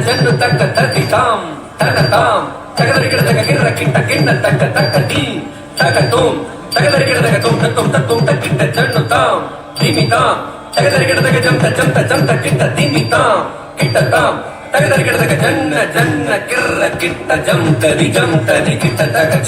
ஜன்னு தக்க தக்கி தாம் தக தாம் தகதரிக்கிட தக கிண்ண கிட்ட கிண்ண தக்க தக்க தீ தக தோம் தகதரிக்கிட தக தோம் தத்தோம் தத்தோம் தக்கிட்ட ஜன்னு தாம் தீமி தாம் தகதரிக்கிட தக ஜம் கிட்ட தீமி தாம் கிட்ட தாம் தகதரிக்கிட தக ஜன்ன கிர்ர கிட்ட ஜம் தரி கிட்ட தக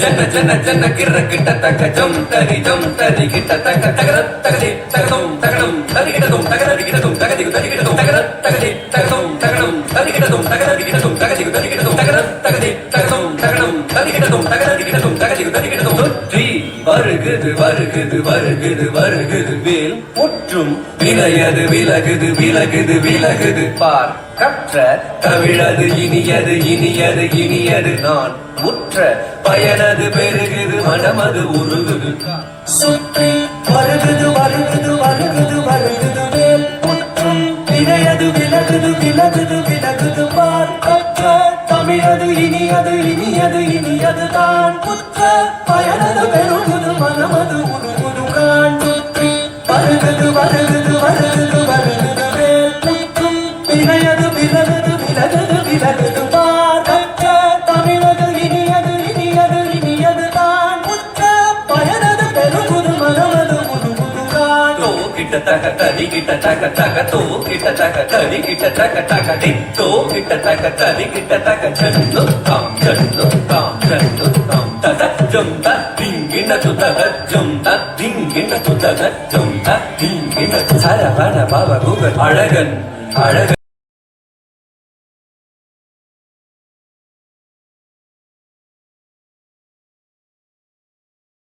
ஜன்ன கிர்ர கிட்ட தக ஜம் தரி கிட்ட தக தகத தகதி தகதோம் தகடம் தரிகிடதோம் தகதரிகிடதோம் தகதிகு தரிகிடதோம் தகத தகதி தகதோம் தகடம் தரிகிடதோம் தகதரிகிடதோம் தகதிகு தரிகிடதோம் தகத தகதி தகதோம் தகடம் தரிகிடதோம் தகதரிகிடதோம் தகதிகு தரிகிடதோம் சுற்றி வருகுது வருகுது வருகுது வருகுது வேல் முற்றும் விலையது விலகுது விலகுது விலகுது பார் கற்ற தவிழது இனியது இனியது இனியது நான் முற்ற பயனது பெருகுது மனமது உருகுது சுற்றி வருகுது வருகுது வருகுது வருகுது வேல் முற்றும் விலையது விலகுது விலகுது விலகுது பார் கற்ற தமிழது இனியது இனியது இனியது நான் முற்ற பயனது பெருகுது மனமது உருகுது கான் சுற்றி வருகுது வருகுது வருகுது வருகுது வேல் முற்றும் விலையது விலகுது விலகுது விலகுது பார் கற்ற தமிழது இனியது இனியது இனியது நான் முற்ற பயனது பெருகுது மனமது உருகுது கான் தோ கிட்ட தக தடி கிட்ட தக தக தோ கிட்ட தக தடி கிட்ட தக தக டி தோ கிட்ட தக தடி கிட்ட தக ஜன்னு தாம் தத ஜம் த திங்கின து தத ஜம் த திங்கின து தத ஜம் த திங்கின சரவண பவ குகன் அழகன் அழகன்